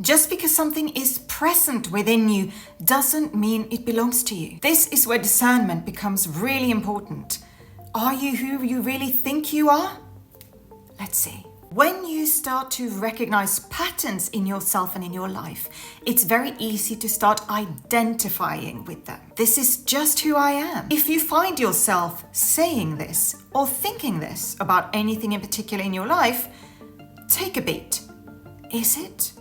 Just because something is present within you doesn't mean it belongs to you. This is where discernment becomes really important. Are you who you really think you are? Let's see. When you start to recognize patterns in yourself and in your life, it's very easy to start identifying with them. This is just who I am. If you find yourself saying this or thinking this about anything in particular in your life, take a beat. Is it?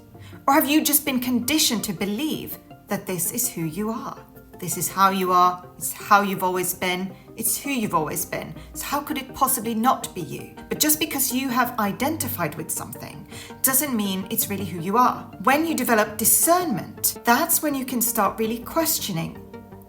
Or have you just been conditioned to believe that this is who you are? This is how you are, it's how you've always been, it's who you've always been. So how could it possibly not be you? But just because you have identified with something doesn't mean it's really who you are. When you develop discernment, that's when you can start really questioning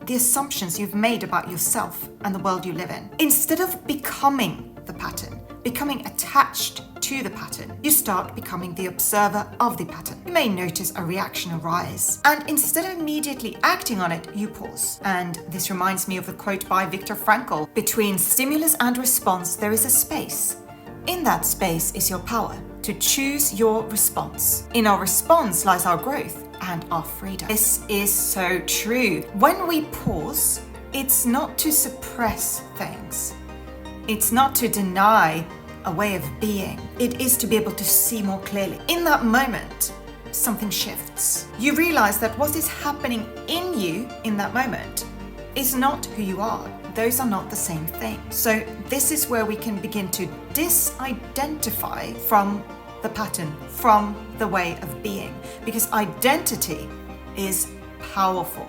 the assumptions you've made about yourself and the world you live in. Instead of becoming the pattern, becoming attached to the pattern, you start becoming the observer of the pattern. You may notice a reaction arise, and instead of immediately acting on it, you pause. And this reminds me of the quote by Viktor Frankl: between stimulus and response, there is a space. In that space is your power to choose your response. In our response lies our growth and our freedom. This is so true. When we pause, it's not to suppress things. It's not to deny a way of being. It is to be able to see more clearly. In that moment, something shifts. You realize that what is happening in you in that moment is not who you are. Those are not the same thing. So this is where we can begin to disidentify from the pattern, from the way of being, because identity is powerful.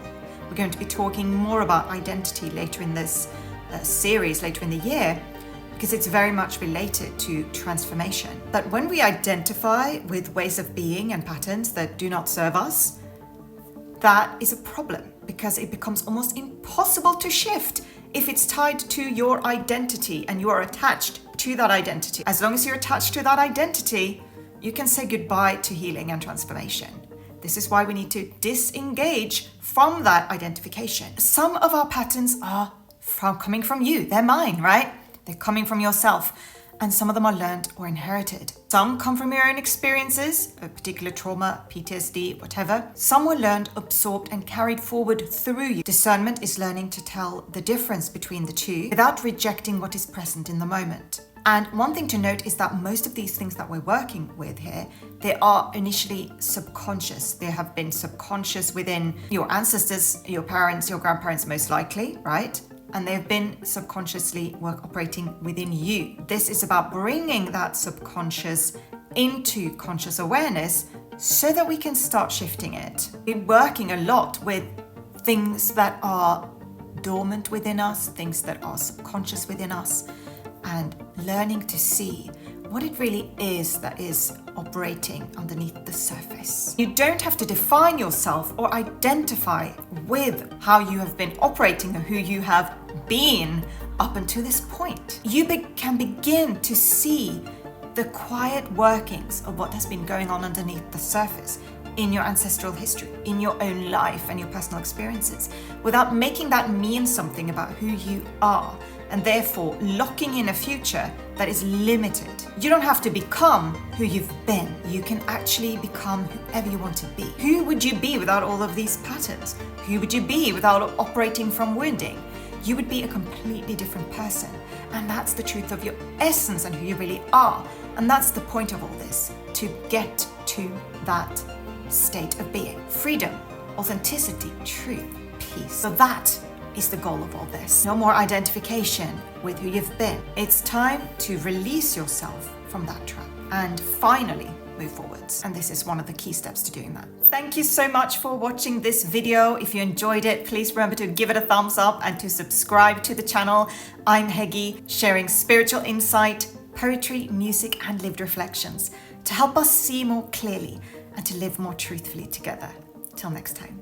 We're going to be talking more about identity later in this series, later in the year, because it's very much related to transformation. But when we identify with ways of being and patterns that do not serve us, that is a problem, because it becomes almost impossible to shift if it's tied to your identity and you are attached to that identity. As long as you're attached to that identity, you can say goodbye to healing and transformation. This is why we need to disengage from that identification. Some of our patterns are coming from you. They're mine, right? They're coming from yourself, and some of them are learned or inherited. Some come from your own experiences, a particular trauma, PTSD, whatever. Some were learned, absorbed, and carried forward through you. Discernment is learning to tell the difference between the two without rejecting what is present in the moment. And one thing to note is that most of these things that we're working with here, they are initially subconscious. They have been subconscious within your ancestors, your parents, your grandparents, most likely, right? And they've been subconsciously operating within you. This is about bringing that subconscious into conscious awareness so that we can start shifting it. We're working a lot with things that are dormant within us, things that are subconscious within us, and learning to see what it really is that is operating underneath the surface. You don't have to define yourself or identify with how you have been operating or who you have been up until this point. You can begin to see the quiet workings of what has been going on underneath the surface in your ancestral history, in your own life and your personal experiences, without making that mean something about who you are, and therefore locking in a future that is limited. You don't have to become who you've been. You can actually become whoever you want to be. Who would you be without all of these patterns? Who would you be without operating from wounding? You would be a completely different person. And that's the truth of your essence and who you really are. And that's the point of all this, to get to that state of being. Freedom, authenticity, truth, peace. So that is the goal of all this. No more identification with who you've been. It's time to release yourself from that trap and finally move forwards. And this is one of the key steps to doing that. Thank you so much for watching this video. If you enjoyed it, please remember to give it a thumbs up and to subscribe to the channel. I'm Hege, sharing spiritual insight, poetry, music, and lived reflections to help us see more clearly and to live more truthfully together. Till next time.